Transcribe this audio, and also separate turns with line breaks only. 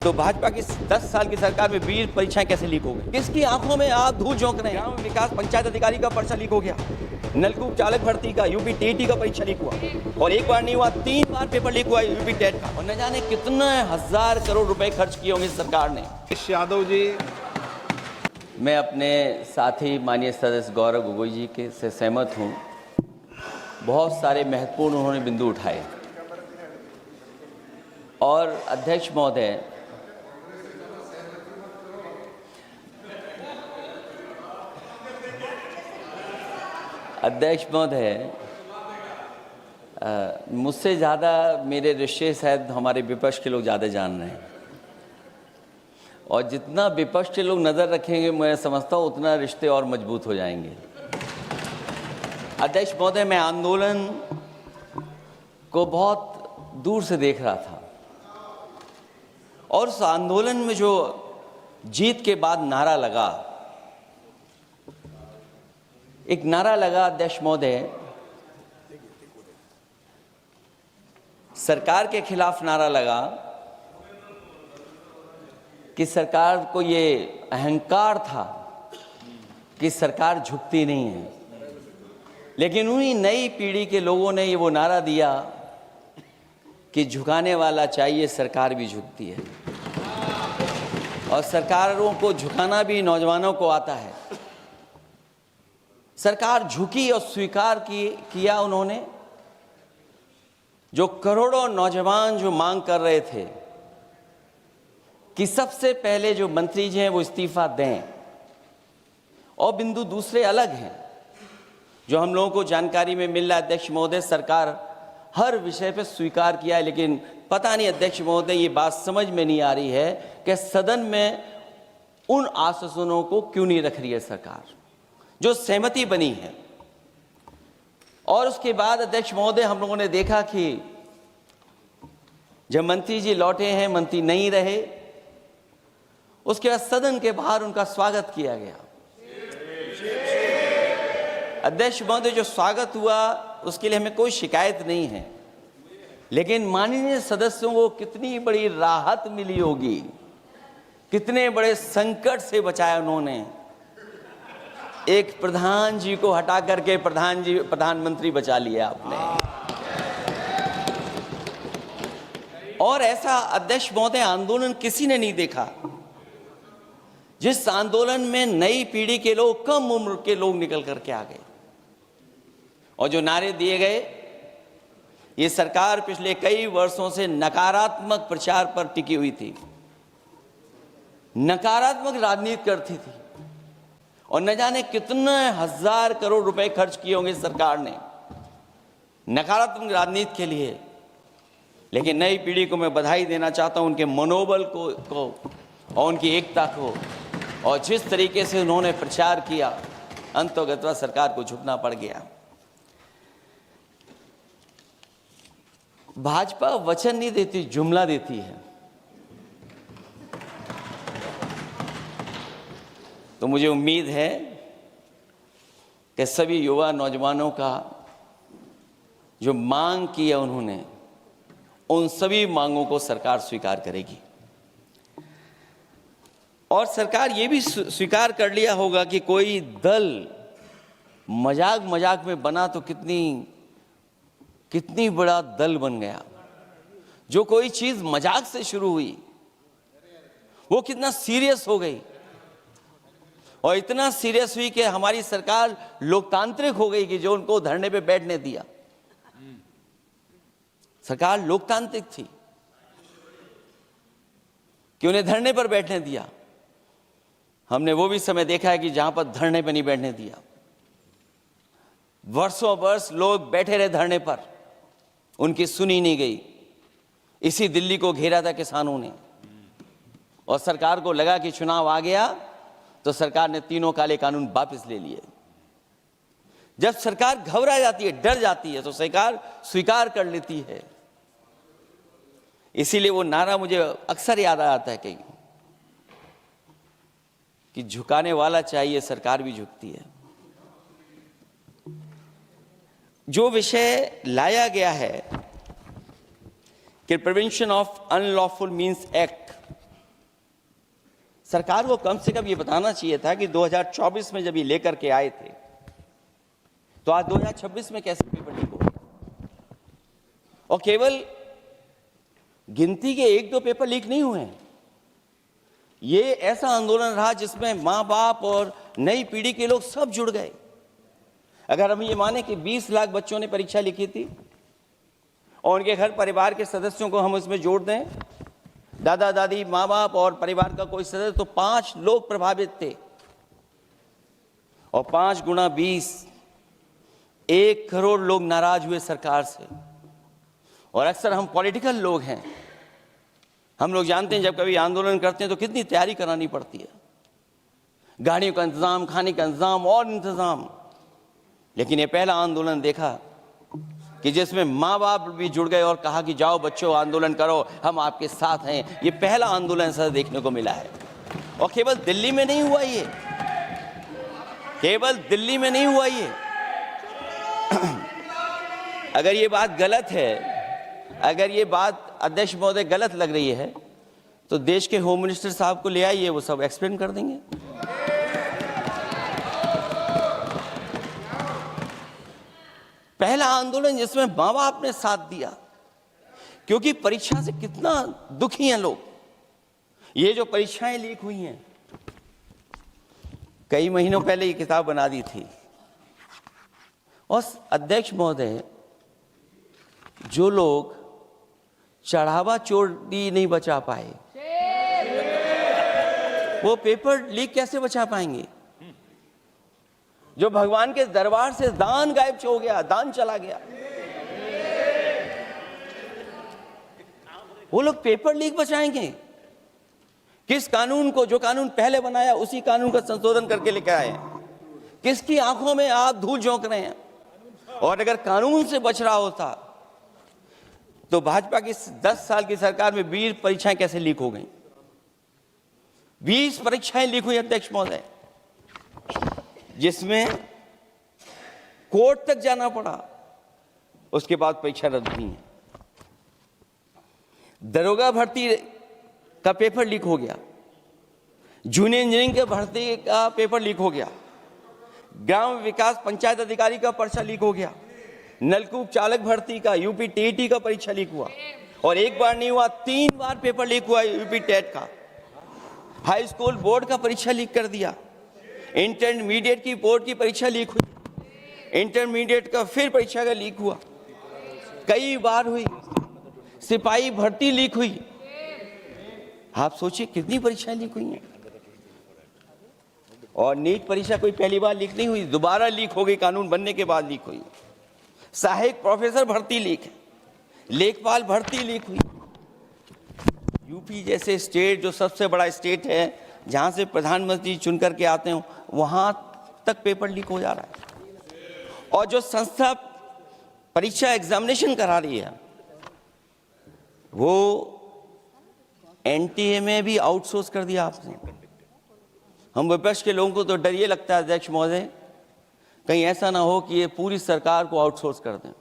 तो भाजपा की 10 साल की सरकार में 20 परीक्षाएं कैसे लीक हो गई? किसकी आंखों में आप धूल झोंक रहे हैं? ग्राम विकास पंचायत अधिकारी का पर्चा लीक हो गया, नलकूप चालक भर्ती का, यूपी टीईटी का परीक्षा लीक हुआ, और एक बार नहीं हुआ 3 बार पेपर लीक हुआ यूपी टेट का, और न जाने कितने हजार करोड़ रुपए खर्च किए होंगे सरकार ने।
यादव जी,
मैं अपने साथी माननीय सदस्य गौरव गोगोई जी के से सहमत हूँ। बहुत सारे महत्वपूर्ण उन्होंने बिंदु उठाए, और अध्यक्ष महोदय, मुझसे ज़्यादा मेरे रिश्ते शायद हमारे विपक्ष के लोग ज़्यादा जान रहे हैं, और जितना विपक्ष के लोग नज़र रखेंगे मैं समझता हूँ उतना रिश्ते और मजबूत हो जाएंगे। अध्यक्ष महोदय, मैं आंदोलन को बहुत दूर से देख रहा था, और उस आंदोलन में जो जीत के बाद नारा लगा, एक नारा लगा अध्यक्ष महोदय, सरकार के खिलाफ नारा लगा कि सरकार को ये अहंकार था कि सरकार झुकती नहीं है, लेकिन उन्हीं नई पीढ़ी के लोगों ने ये वो नारा दिया कि झुकाने वाला चाहिए, सरकार भी झुकती है, और सरकारों को झुकाना भी नौजवानों को आता है। सरकार झुकी और स्वीकार किया उन्होंने। जो करोड़ों नौजवान जो मांग कर रहे थे कि सबसे पहले जो मंत्री जी हैं वो इस्तीफा दें, और बिंदु दूसरे अलग हैं जो हम लोगों को जानकारी में मिल रहा है। अध्यक्ष महोदय, सरकार हर विषय पे स्वीकार किया है, लेकिन पता नहीं अध्यक्ष महोदय ये बात समझ में नहीं आ रही है कि सदन में उन आश्वासनों को क्यों नहीं रख रही है सरकार, जो सहमति बनी है। और उसके बाद अध्यक्ष महोदय, हम लोगों ने देखा कि जब मंत्री जी लौटे हैं, मंत्री नहीं रहे, उसके बाद सदन के बाहर उनका स्वागत किया गया। अध्यक्ष महोदय, जो स्वागत हुआ उसके लिए हमें कोई शिकायत नहीं है, लेकिन माननीय सदस्यों को कितनी बड़ी राहत मिली होगी, कितने बड़े संकट से बचाया उन्होंने। एक प्रधान जी को हटा करके प्रधानमंत्री बचा लिया आपने। और ऐसा अध्यक्ष महोदय आंदोलन किसी ने नहीं देखा, जिस आंदोलन में नई पीढ़ी के लोग, कम उम्र के लोग निकल करके आ गए, और जो नारे दिए गए। ये सरकार पिछले कई वर्षों से नकारात्मक प्रचार पर टिकी हुई थी, नकारात्मक राजनीति करती थी, और न जाने कितने हजार करोड़ रुपए खर्च किए होंगे सरकार ने नकारात्मक राजनीति के लिए। लेकिन नई पीढ़ी को मैं बधाई देना चाहता हूं, उनके मनोबल को और उनकी एकता को, और जिस तरीके से उन्होंने प्रचार किया, अंततः सरकार को झुकना पड़ गया। भाजपा वचन नहीं देती, जुमला देती है। तो मुझे उम्मीद है कि सभी युवा नौजवानों का जो मांग की है उन्होंने, उन सभी मांगों को सरकार स्वीकार करेगी। और सरकार ये भी स्वीकार कर लिया होगा कि कोई दल मजाक में बना तो कितनी बड़ा दल बन गया। जो कोई चीज मजाक से शुरू हुई वो कितना सीरियस हो गई, और इतना सीरियस हुई कि हमारी सरकार लोकतांत्रिक हो गई कि जो उनको धरने पे बैठने दिया। सरकार लोकतांत्रिक थी कि उन्हें धरने पर बैठने दिया। हमने वो भी समय देखा है कि जहां पर धरने पर नहीं बैठने दिया, वर्षों वर्ष लोग बैठे रहे धरने पर, उनकी सुनी नहीं गई। इसी दिल्ली को घेरा था किसानों ने, और सरकार को लगा कि चुनाव आ गया तो सरकार ने तीनों काले कानून वापस ले लिए। जब सरकार घबरा जाती है, डर जाती है, तो सरकार स्वीकार कर लेती है। इसीलिए वो नारा मुझे अक्सर याद आता है कि झुकाने वाला चाहिए, सरकार भी झुकती है। जो विषय लाया गया है कि prevention of unlawful means act, सरकार को कम से कम ये बताना चाहिए था कि 2024 में जब ये लेकर के आए थे तो आज 2026 में कैसे पेपर लीक हो गए। और केवल गिनती के 1-2 पेपर लीक नहीं हुए हैं, ये ऐसा आंदोलन रहा जिसमें माँ बाप और नई पीढ़ी के लोग सब जुड़ गए। अगर हम ये माने कि 20 लाख बच्चों ने परीक्षा लिखी थी और उनके घर परिवार के सदस्यों को हम इसमें जोड़ दें, दादा दादी, माँ बाप और परिवार का कोई सदस्य, तो 5 लोग प्रभावित थे। और 5 गुणा 20, 1 करोड़ लोग नाराज हुए सरकार से। और अक्सर हम पॉलिटिकल लोग हैं, हम लोग जानते हैं जब कभी आंदोलन करते हैं तो कितनी तैयारी करानी पड़ती है, गाड़ियों का इंतजाम, खाने का इंतजाम और इंतजाम। लेकिन ये पहला आंदोलन देखा कि जिसमें माँ बाप भी जुड़ गए और कहा कि जाओ बच्चों आंदोलन करो, हम आपके साथ हैं। ये पहला आंदोलन ऐसा देखने को मिला है। और केवल दिल्ली में नहीं हुआ ये, केवल दिल्ली में नहीं हुआ ये। अगर ये बात गलत है, अगर ये बात अध्यक्ष महोदय गलत लग रही है तो देश के होम मिनिस्टर साहब को ले आइए, वो सब एक्सप्लेन कर देंगे। पहला आंदोलन जिसमें माँ बाप ने साथ दिया, क्योंकि परीक्षा से कितना दुखी हैं लोग। ये जो परीक्षाएं लीक हुई हैं, कई महीनों पहले ये किताब बना दी थी। और अध्यक्ष महोदय, जो लोग चढ़ावा चोरी नहीं बचा पाए, वो पेपर लीक कैसे बचा पाएंगे? जो भगवान के दरबार से दान गायब हो गया, दान चला गया, वो लोग पेपर लीक बचाएंगे? किस कानून को, जो कानून पहले बनाया उसी कानून का संशोधन करके लेकर आए? किसकी आंखों में आप धूल झोंक रहे हैं? और अगर कानून से बच रहा होता तो भाजपा की 10 साल की सरकार में 20 परीक्षाएं कैसे लीक हो गई? 20 परीक्षाएं लीक हुई अध्यक्ष महोदय, जिसमें कोर्ट तक जाना पड़ा, उसके बाद परीक्षा रद्द हुई है। दरोगा भर्ती का पेपर लीक हो गया, जूनियर इंजीनियरिंग के भर्ती का पेपर लीक हो गया, ग्राम विकास पंचायत अधिकारी का पर्चा लीक हो गया, नलकूप चालक भर्ती का, यूपी टीईटी का परीक्षा लीक हुआ। और एक बार नहीं हुआ, 3 बार पेपर लीक हुआ यूपी टेट का। हाई स्कूल बोर्ड का परीक्षा लीक कर दिया, इंटरमीडिएट की बोर्ड की परीक्षा लीक हुई, इंटरमीडिएट का फिर परीक्षा का लीक हुआ, कई बार हुई। सिपाही भर्ती लीक हुई। आप सोचिए कितनी परीक्षाएं लीक हुई हैं। और नीट परीक्षा कोई पहली बार लीक नहीं हुई, दोबारा लीक हो गई, कानून बनने के बाद लीक हुई। सहायक प्रोफेसर भर्ती लीक है, लेखपाल भर्ती लीक हुई। यूपी जैसे स्टेट, जो सबसे बड़ा स्टेट है, जहां से प्रधानमंत्री चुन करके आते हो, वहां तक पेपर लीक हो जा रहा है। और जो संस्था परीक्षा एग्जामिनेशन करा रही है, वो एनटीए में भी आउटसोर्स कर दिया आपने। हम विपक्ष के लोगों को तो डर ये लगता है अध्यक्ष महोदय, कहीं ऐसा ना हो कि ये पूरी सरकार को आउटसोर्स कर दें।